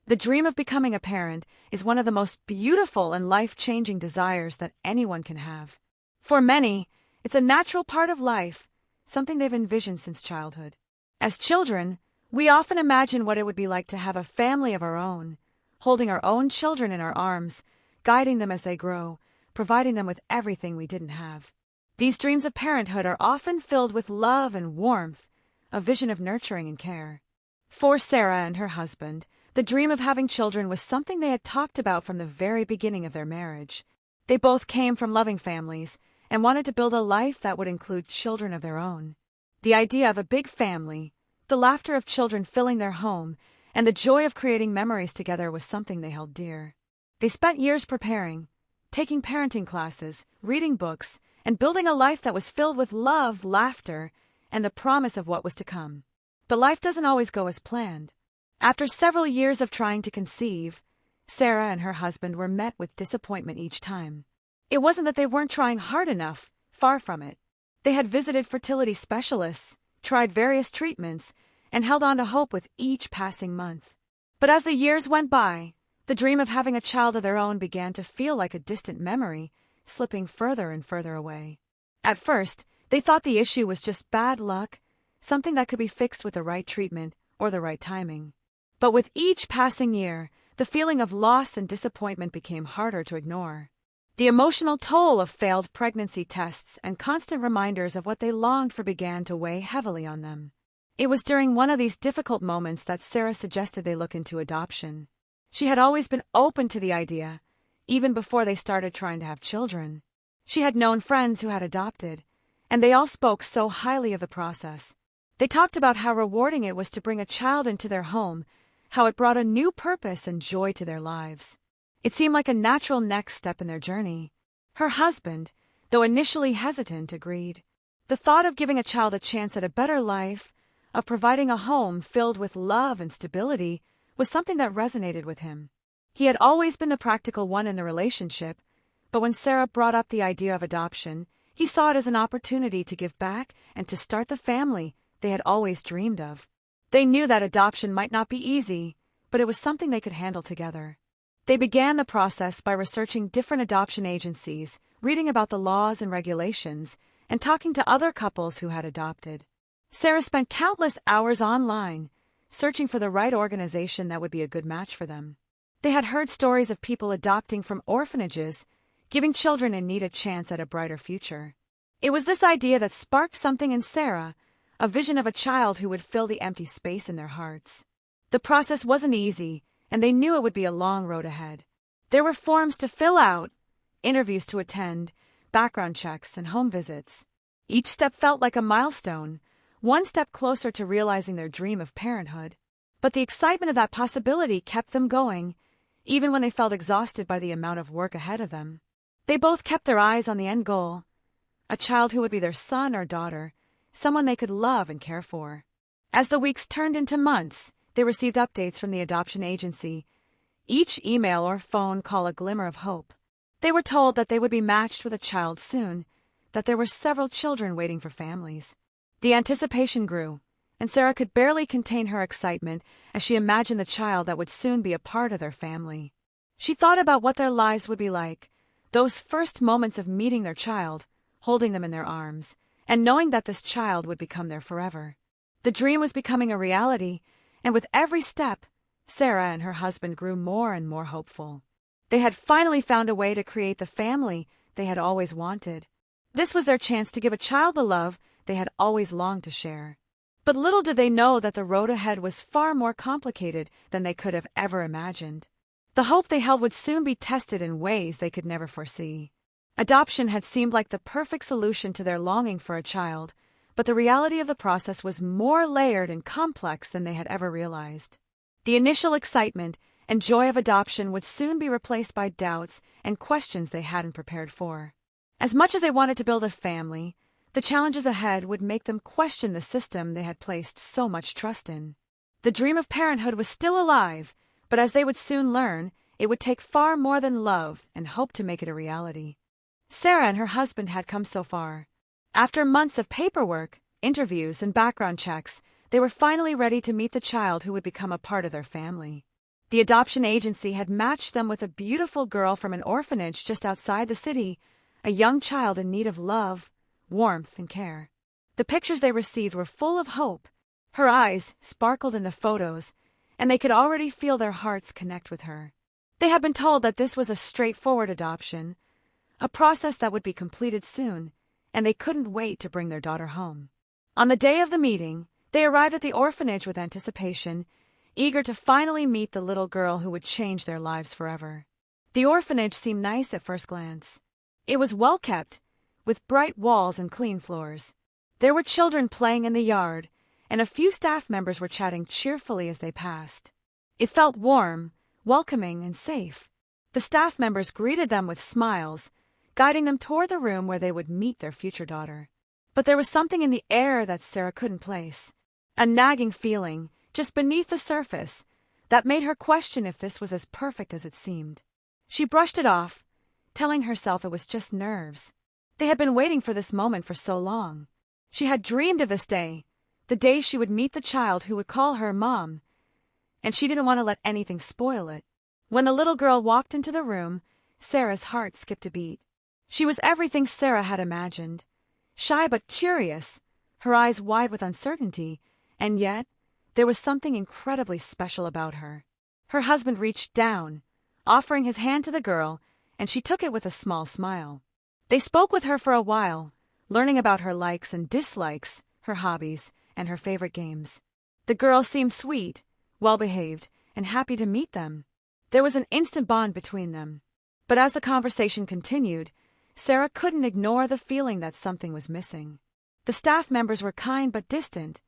The dream of becoming a parent is one of the most beautiful and life-changing desires that anyone can have. For many, it's a natural part of life, something they've envisioned since childhood. As children, we often imagine what it would be like to have a family of our own, holding our own children in our arms, guiding them as they grow, providing them with everything we didn't have. These dreams of parenthood are often filled with love and warmth, a vision of nurturing and care. For Sarah and her husband, the dream of having children was something they had talked about from the very beginning of their marriage. They both came from loving families and wanted to build a life that would include children of their own. The idea of a big family, the laughter of children filling their home, and the joy of creating memories together was something they held dear. They spent years preparing, taking parenting classes, reading books, and building a life that was filled with love, laughter, and the promise of what was to come. But life doesn't always go as planned. After several years of trying to conceive, Sarah and her husband were met with disappointment each time. It wasn't that they weren't trying hard enough, far from it. They had visited fertility specialists, tried various treatments, and held on to hope with each passing month. But as the years went by, the dream of having a child of their own began to feel like a distant memory, slipping further and further away. At first, they thought the issue was just bad luck, something that could be fixed with the right treatment or the right timing. But with each passing year, the feeling of loss and disappointment became harder to ignore. The emotional toll of failed pregnancy tests and constant reminders of what they longed for began to weigh heavily on them. It was during one of these difficult moments that Sarah suggested they look into adoption. She had always been open to the idea, even before they started trying to have children. She had known friends who had adopted, and they all spoke so highly of the process. They talked about how rewarding it was to bring a child into their home, how it brought a new purpose and joy to their lives. It seemed like a natural next step in their journey. Her husband, though initially hesitant, agreed. The thought of giving a child a chance at a better life, of providing a home filled with love and stability, was something that resonated with him. He had always been the practical one in the relationship, but when Sarah brought up the idea of adoption, he saw it as an opportunity to give back and to start the family they had always dreamed of. They knew that adoption might not be easy, but it was something they could handle together. They began the process by researching different adoption agencies, reading about the laws and regulations, and talking to other couples who had adopted. Sarah spent countless hours online, searching for the right organization that would be a good match for them. They had heard stories of people adopting from orphanages, giving children in need a chance at a brighter future. It was this idea that sparked something in Sarah, a vision of a child who would fill the empty space in their hearts. The process wasn't easy, and they knew it would be a long road ahead. There were forms to fill out, interviews to attend, background checks, and home visits. Each step felt like a milestone, one step closer to realizing their dream of parenthood. But the excitement of that possibility kept them going, even when they felt exhausted by the amount of work ahead of them. They both kept their eyes on the end goal, a child who would be their son or daughter, someone they could love and care for. As the weeks turned into months, they received updates from the adoption agency, each email or phone call a glimmer of hope. They were told that they would be matched with a child soon, that there were several children waiting for families. The anticipation grew, and Sarah could barely contain her excitement as she imagined the child that would soon be a part of their family. She thought about what their lives would be like, those first moments of meeting their child, holding them in their arms, and knowing that this child would become their forever. The dream was becoming a reality, and with every step, Sarah and her husband grew more and more hopeful. They had finally found a way to create the family they had always wanted. This was their chance to give a child the love they had always longed to share. But little did they know that the road ahead was far more complicated than they could have ever imagined. The hope they held would soon be tested in ways they could never foresee. Adoption had seemed like the perfect solution to their longing for a child, but the reality of the process was more layered and complex than they had ever realized. The initial excitement and joy of adoption would soon be replaced by doubts and questions they hadn't prepared for. As much as they wanted to build a family, the challenges ahead would make them question the system they had placed so much trust in. The dream of parenthood was still alive, but as they would soon learn, it would take far more than love and hope to make it a reality. Sarah and her husband had come so far. After months of paperwork, interviews, and background checks, they were finally ready to meet the child who would become a part of their family. The adoption agency had matched them with a beautiful girl from an orphanage just outside the city, a young child in need of love, warmth, and care. The pictures they received were full of hope. Her eyes sparkled in the photos, and they could already feel their hearts connect with her. They had been told that this was a straightforward adoption, a process that would be completed soon, and they couldn't wait to bring their daughter home. On the day of the meeting, they arrived at the orphanage with anticipation, eager to finally meet the little girl who would change their lives forever. The orphanage seemed nice at first glance. It was well kept, with bright walls and clean floors. There were children playing in the yard, and a few staff members were chatting cheerfully as they passed. It felt warm, welcoming, and safe. The staff members greeted them with smiles, guiding them toward the room where they would meet their future daughter. But there was something in the air that Sarah couldn't place, a nagging feeling, just beneath the surface, that made her question if this was as perfect as it seemed. She brushed it off, telling herself it was just nerves. They had been waiting for this moment for so long. She had dreamed of this day, the day she would meet the child who would call her Mom, and she didn't want to let anything spoil it. When the little girl walked into the room, Sarah's heart skipped a beat. She was everything Sarah had imagined. Shy but curious, her eyes wide with uncertainty, and yet there was something incredibly special about her. Her husband reached down, offering his hand to the girl, and she took it with a small smile. They spoke with her for a while, learning about her likes and dislikes, her hobbies, and her favorite games. The girl seemed sweet, well-behaved, and happy to meet them. There was an instant bond between them. But as the conversation continued, Sarah couldn't ignore the feeling that something was missing. The staff members were kind but distant,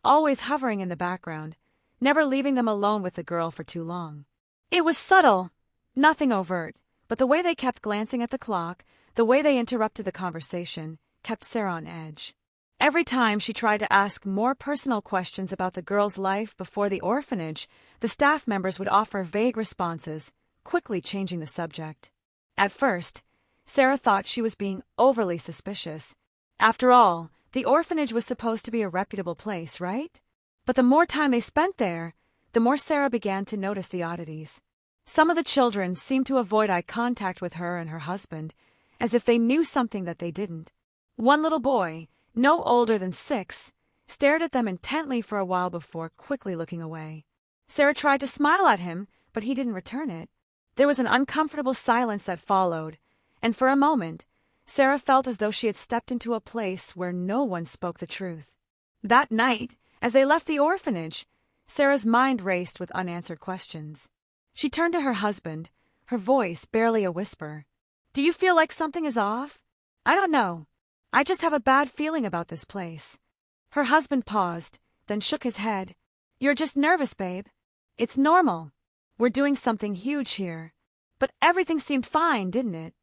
always hovering in the background, never leaving them alone with the girl for too long. It was subtle, nothing overt, but the way they kept glancing at the clock, the way they interrupted the conversation, kept Sarah on edge. Every time she tried to ask more personal questions about the girl's life before the orphanage, the staff members would offer vague responses, quickly changing the subject. At first, Sarah thought she was being overly suspicious. After all, the orphanage was supposed to be a reputable place, right? But the more time they spent there, the more Sarah began to notice the oddities. Some of the children seemed to avoid eye contact with her and her husband, as if they knew something that they didn't. One little boy, no older than 6, stared at them intently for a while before quickly looking away. Sarah tried to smile at him, but he didn't return it. There was an uncomfortable silence that followed, and for a moment, Sarah felt as though she had stepped into a place where no one spoke the truth. That night, as they left the orphanage, Sarah's mind raced with unanswered questions. She turned to her husband, her voice barely a whisper. "Do you feel like something is off?" "I don't know. I just have a bad feeling about this place." Her husband paused, then shook his head. "You're just nervous, babe. It's normal. We're doing something huge here." But everything seemed fine, didn't it?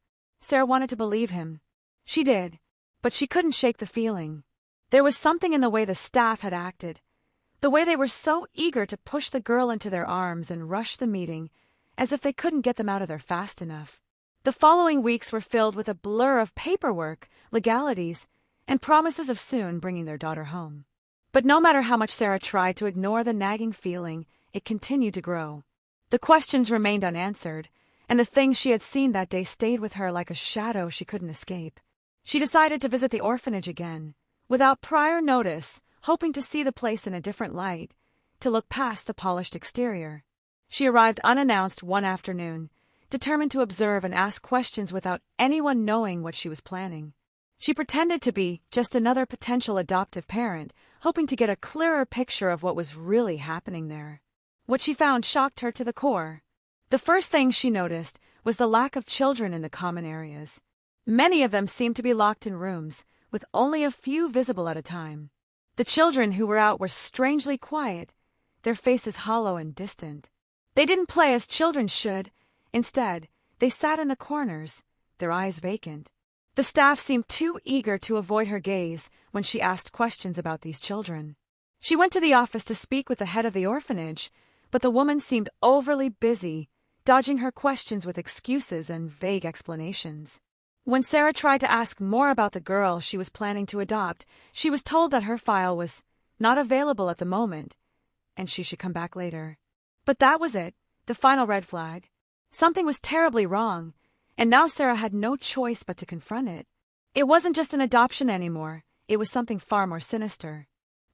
Sarah wanted to believe him. She did, but she couldn't shake the feeling. There was something in the way the staff had acted, the way they were so eager to push the girl into their arms and rush the meeting, as if they couldn't get them out of there fast enough. The following weeks were filled with a blur of paperwork, legalities, and promises of soon bringing their daughter home. But no matter how much Sarah tried to ignore the nagging feeling, it continued to grow. The questions remained unanswered, and the things she had seen that day stayed with her like a shadow she couldn't escape. She decided to visit the orphanage again, without prior notice, hoping to see the place in a different light, to look past the polished exterior. She arrived unannounced one afternoon, determined to observe and ask questions without anyone knowing what she was planning. She pretended to be just another potential adoptive parent, hoping to get a clearer picture of what was really happening there. What she found shocked her to the core. The first thing she noticed was the lack of children in the common areas. Many of them seemed to be locked in rooms, with only a few visible at a time. The children who were out were strangely quiet, their faces hollow and distant. They didn't play as children should. Instead, they sat in the corners, their eyes vacant. The staff seemed too eager to avoid her gaze when she asked questions about these children. She went to the office to speak with the head of the orphanage, but the woman seemed overly busy, dodging her questions with excuses and vague explanations. When Sarah tried to ask more about the girl she was planning to adopt, she was told that her file was not available at the moment, and she should come back later. But that was it. The final red flag. Something was terribly wrong, and now Sarah had no choice but to confront it. It wasn't just an adoption anymore, it was something far more sinister.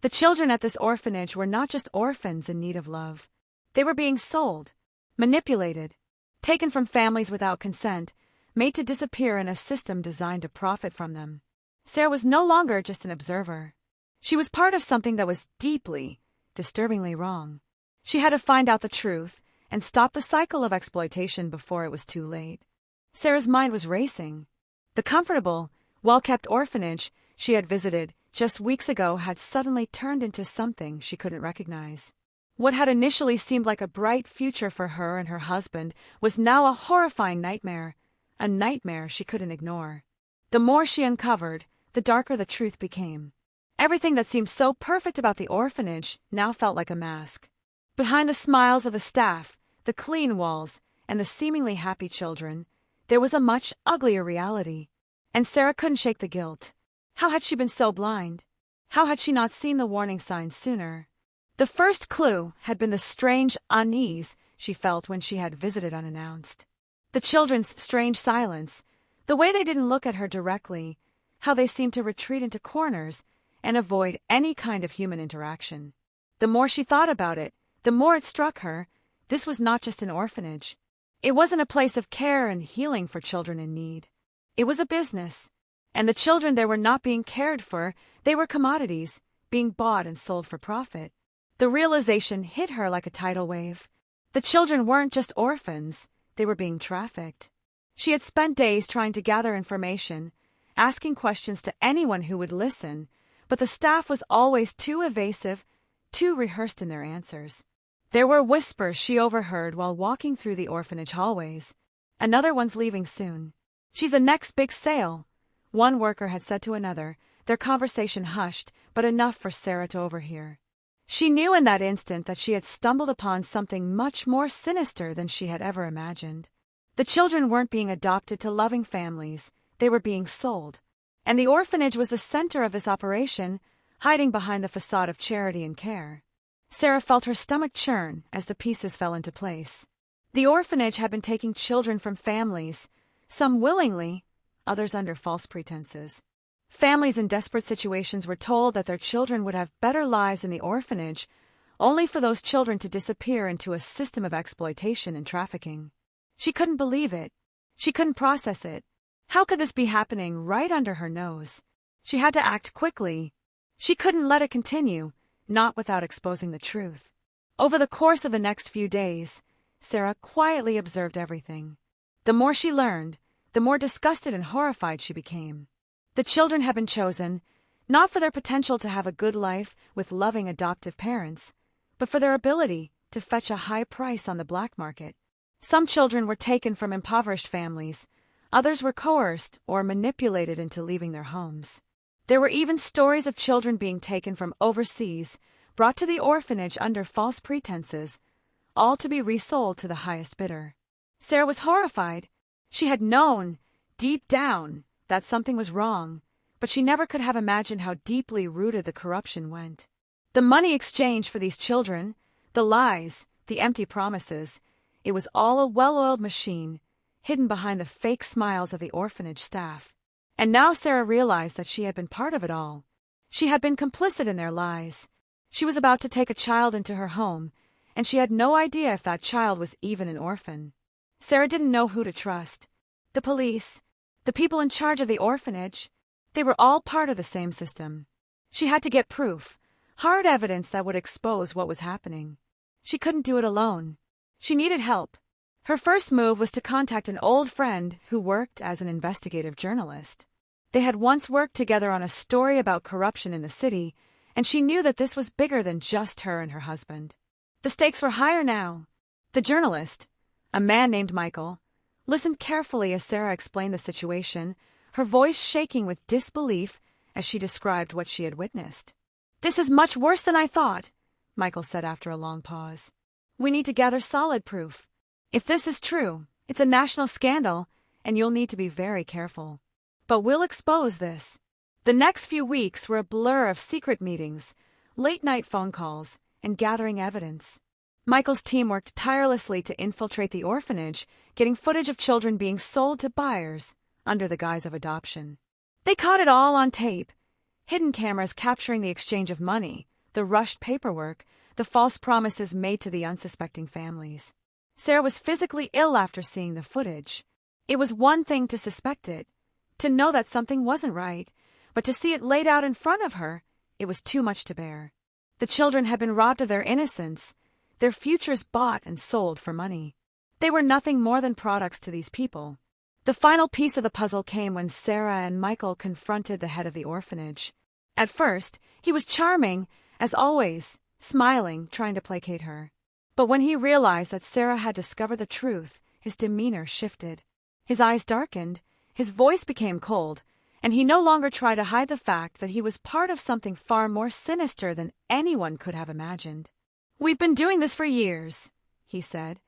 The children at this orphanage were not just orphans in need of love. They were being sold, manipulated, taken from families without consent, made to disappear in a system designed to profit from them. Sarah was no longer just an observer. She was part of something that was deeply, disturbingly wrong. She had to find out the truth and stop the cycle of exploitation before it was too late. Sarah's mind was racing. The comfortable, well-kept orphanage she had visited just weeks ago had suddenly turned into something she couldn't recognize. What had initially seemed like a bright future for her and her husband was now a horrifying nightmare, a nightmare she couldn't ignore. The more she uncovered, the darker the truth became. Everything that seemed so perfect about the orphanage now felt like a mask. Behind the smiles of the staff, the clean walls, and the seemingly happy children, there was a much uglier reality. And Sarah couldn't shake the guilt. How had she been so blind? How had she not seen the warning signs sooner? The first clue had been the strange unease she felt when she had visited unannounced. The children's strange silence, the way they didn't look at her directly, how they seemed to retreat into corners and avoid any kind of human interaction. The more she thought about it, the more it struck her, this was not just an orphanage. It wasn't a place of care and healing for children in need. It was a business, and the children there were not being cared for, they were commodities, being bought and sold for profit. The realization hit her like a tidal wave. The children weren't just orphans, they were being trafficked. She had spent days trying to gather information, asking questions to anyone who would listen, but the staff was always too evasive, too rehearsed in their answers. There were whispers she overheard while walking through the orphanage hallways. Another one's leaving soon. She's the next big sale. One worker had said to another, their conversation hushed, but enough for Sarah to overhear. She knew in that instant that she had stumbled upon something much more sinister than she had ever imagined. The children weren't being adopted to loving families, they were being sold. And the orphanage was the center of this operation, hiding behind the facade of charity and care. Sarah felt her stomach churn as the pieces fell into place. The orphanage had been taking children from families, some willingly, others under false pretenses. Families in desperate situations were told that their children would have better lives in the orphanage, only for those children to disappear into a system of exploitation and trafficking. She couldn't believe it. She couldn't process it. How could this be happening right under her nose? She had to act quickly. She couldn't let it continue, not without exposing the truth. Over the course of the next few days, Sarah quietly observed everything. The more she learned, the more disgusted and horrified she became. The children had been chosen, not for their potential to have a good life with loving adoptive parents, but for their ability to fetch a high price on the black market. Some children were taken from impoverished families, others were coerced or manipulated into leaving their homes. There were even stories of children being taken from overseas, brought to the orphanage under false pretenses, all to be resold to the highest bidder. Sarah was horrified. She had known, deep down, that something was wrong, but she never could have imagined how deeply rooted the corruption went. The money exchanged for these children, the lies, the empty promises, it was all a well-oiled machine, hidden behind the fake smiles of the orphanage staff. And now Sarah realized that she had been part of it all. She had been complicit in their lies. She was about to take a child into her home, and she had no idea if that child was even an orphan. Sarah didn't know who to trust. The police, the people in charge of the orphanage, they were all part of the same system. She had to get proof, hard evidence that would expose what was happening. She couldn't do it alone. She needed help. Her first move was to contact an old friend who worked as an investigative journalist. They had once worked together on a story about corruption in the city, and she knew that this was bigger than just her and her husband. The stakes were higher now. The journalist, a man named Michael, listened carefully as Sarah explained the situation, her voice shaking with disbelief as she described what she had witnessed. "This is much worse than I thought," Michael said after a long pause. "We need to gather solid proof. If this is true, it's a national scandal, and you'll need to be very careful. But we'll expose this." The next few weeks were a blur of secret meetings, late-night phone calls, and gathering evidence. Michael's team worked tirelessly to infiltrate the orphanage, getting footage of children being sold to buyers under the guise of adoption. They caught it all on tape, hidden cameras capturing the exchange of money, the rushed paperwork, the false promises made to the unsuspecting families. Sarah was physically ill after seeing the footage. It was one thing to suspect it, to know that something wasn't right, but to see it laid out in front of her, it was too much to bear. The children had been robbed of their innocence, their futures bought and sold for money. They were nothing more than products to these people. The final piece of the puzzle came when Sarah and Michael confronted the head of the orphanage. At first, he was charming, as always, smiling, trying to placate her. But when he realized that Sarah had discovered the truth, his demeanor shifted. His eyes darkened, his voice became cold, and he no longer tried to hide the fact that he was part of something far more sinister than anyone could have imagined. "We've been doing this for years," he said,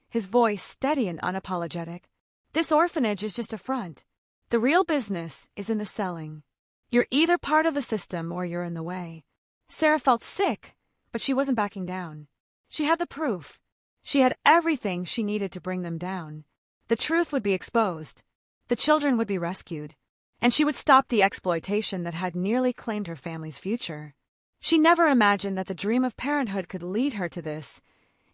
his voice steady and unapologetic. "This orphanage is just a front. The real business is in the selling. You're either part of the system or you're in the way." Sarah felt sick, but she wasn't backing down. She had the proof. She had everything she needed to bring them down. The truth would be exposed. The children would be rescued. And she would stop the exploitation that had nearly claimed her family's future. She never imagined that the dream of parenthood could lead her to this,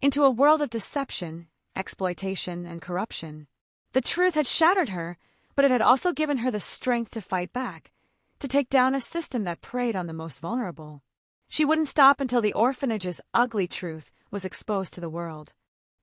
into a world of deception, exploitation, and corruption. The truth had shattered her, but it had also given her the strength to fight back, to take down a system that preyed on the most vulnerable. She wouldn't stop until the orphanage's ugly truth was exposed to the world.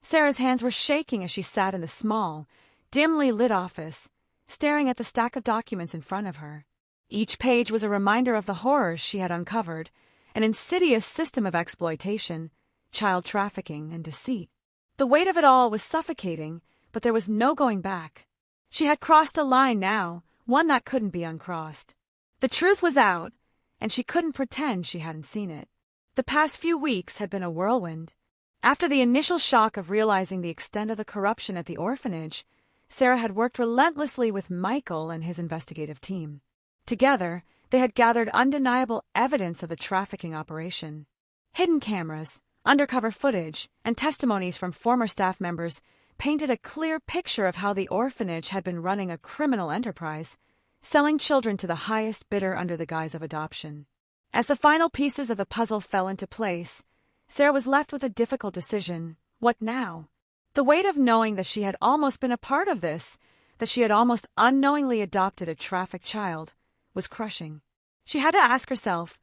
Sarah's hands were shaking as she sat in the small, dimly lit office, staring at the stack of documents in front of her. Each page was a reminder of the horrors she had uncovered, an insidious system of exploitation, child trafficking, and deceit. The weight of it all was suffocating, but there was no going back. She had crossed a line now, one that couldn't be uncrossed. The truth was out, and she couldn't pretend she hadn't seen it. The past few weeks had been a whirlwind. After the initial shock of realizing the extent of the corruption at the orphanage, Sarah had worked relentlessly with Michael and his investigative team. Together, they had gathered undeniable evidence of the trafficking operation. Hidden cameras, undercover footage, and testimonies from former staff members painted a clear picture of how the orphanage had been running a criminal enterprise, selling children to the highest bidder under the guise of adoption. As the final pieces of the puzzle fell into place, Sarah was left with a difficult decision. What now? The weight of knowing that she had almost been a part of this, that she had almost unknowingly adopted a trafficked child, was crushing. She had to ask herself,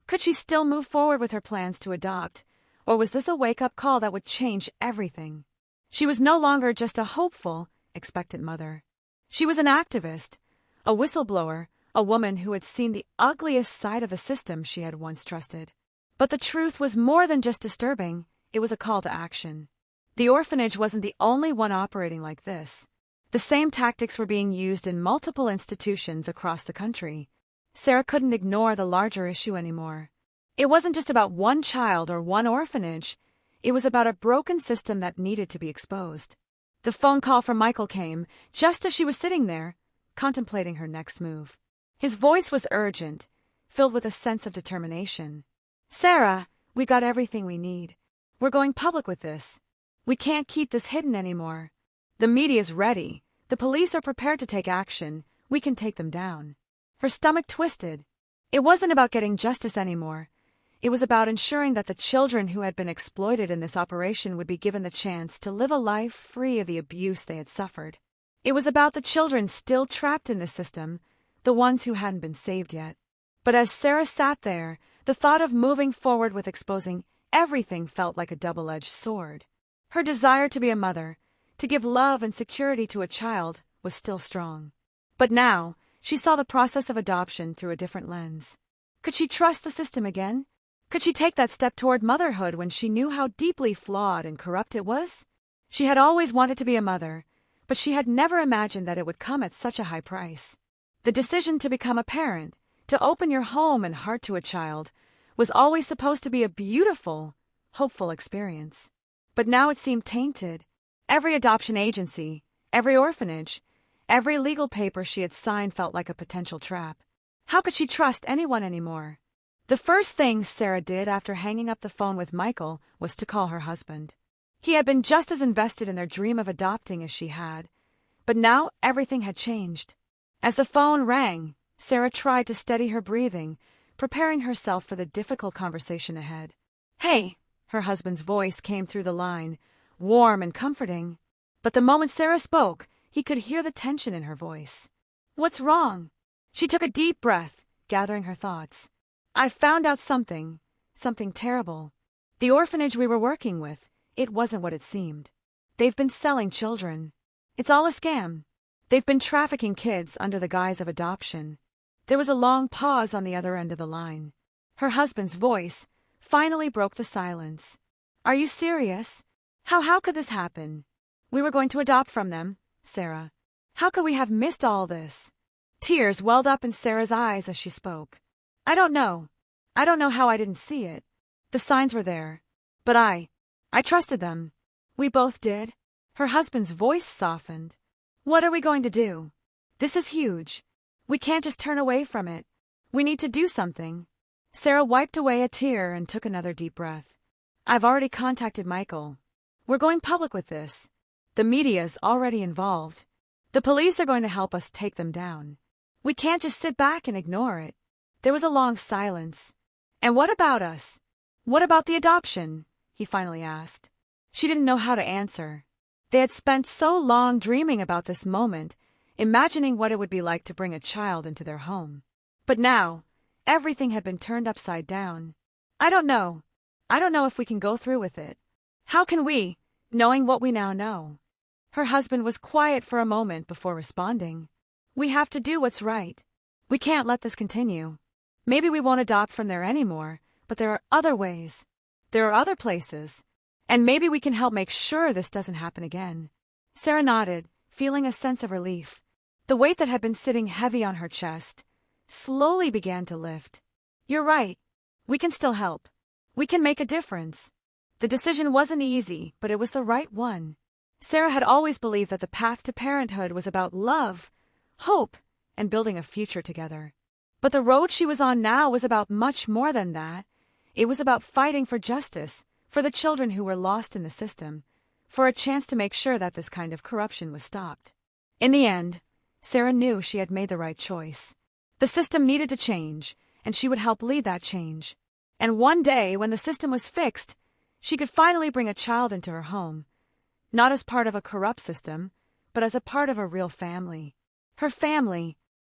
could she still move forward with her plans to adopt, or was this a wake-up call that would change everything? She was no longer just a hopeful, expectant mother. She was an activist, a whistleblower, a woman who had seen the ugliest side of a system she had once trusted. But the truth was more than just disturbing, it was a call to action. The orphanage wasn't the only one operating like this. The same tactics were being used in multiple institutions across the country. Sarah couldn't ignore the larger issue anymore. It wasn't just about one child or one orphanage. It was about a broken system that needed to be exposed. The phone call from Michael came just as she was sitting there, contemplating her next move. His voice was urgent, filled with a sense of determination. "Sarah, we got everything we need. We're going public with this. We can't keep this hidden anymore. The media's ready. The police are prepared to take action. We can take them down." Her stomach twisted. It wasn't about getting justice anymore. It was about ensuring that the children who had been exploited in this operation would be given the chance to live a life free of the abuse they had suffered. It was about the children still trapped in the system, the ones who hadn't been saved yet. But as Sarah sat there, the thought of moving forward with exposing everything felt like a double-edged sword. Her desire to be a mother, to give love and security to a child, was still strong. But now, she saw the process of adoption through a different lens. Could she trust the system again? Could she take that step toward motherhood when she knew how deeply flawed and corrupt it was? She had always wanted to be a mother, but she had never imagined that it would come at such a high price. The decision to become a parent, to open your home and heart to a child, was always supposed to be a beautiful, hopeful experience. But now it seemed tainted. Every adoption agency, every orphanage, every legal paper she had signed felt like a potential trap. How could she trust anyone anymore? The first thing Sarah did after hanging up the phone with Michael was to call her husband. He had been just as invested in their dream of adopting as she had, but now everything had changed. As the phone rang, Sarah tried to steady her breathing, preparing herself for the difficult conversation ahead. "Hey," her husband's voice came through the line, warm and comforting. But the moment Sarah spoke, he could hear the tension in her voice. "What's wrong?" She took a deep breath, gathering her thoughts. "I found out something terrible. The orphanage we were working with, it wasn't what it seemed. They've been selling children. It's all a scam. They've been trafficking kids under the guise of adoption." There was a long pause on the other end of the line. Her husband's voice finally broke the silence. "Are you serious? How could this happen? We were going to adopt from them, Sarah. How could we have missed all this?" Tears welled up in Sarah's eyes as she spoke. I don't know how I didn't see it. The signs were there. But I trusted them. We both did." Her husband's voice softened. "What are we going to do? This is huge. We can't just turn away from it. We need to do something." Sarah wiped away a tear and took another deep breath. "I've already contacted Michael. We're going public with this. The media's already involved. The police are going to help us take them down. We can't just sit back and ignore it." There was a long silence. "And what about us? What about the adoption?" he finally asked. She didn't know how to answer. They had spent so long dreaming about this moment, imagining what it would be like to bring a child into their home. But now, everything had been turned upside down. I don't know if we can go through with it. How can we, knowing what we now know?" Her husband was quiet for a moment before responding. "We have to do what's right. We can't let this continue. Maybe we won't adopt from there anymore, but there are other ways. There are other places. And maybe we can help make sure this doesn't happen again." Sarah nodded, feeling a sense of relief. The weight that had been sitting heavy on her chest slowly began to lift. "You're right. We can still help. We can make a difference." The decision wasn't easy, but it was the right one. Sarah had always believed that the path to parenthood was about love, hope, and building a future together. But the road she was on now was about much more than that. It was about fighting for justice, for the children who were lost in the system, for a chance to make sure that this kind of corruption was stopped. In the end, Sarah knew she had made the right choice. The system needed to change, and she would help lead that change. And one day, when the system was fixed, she could finally bring a child into her home, not as part of a corrupt system, but as a part of a real family. Her family,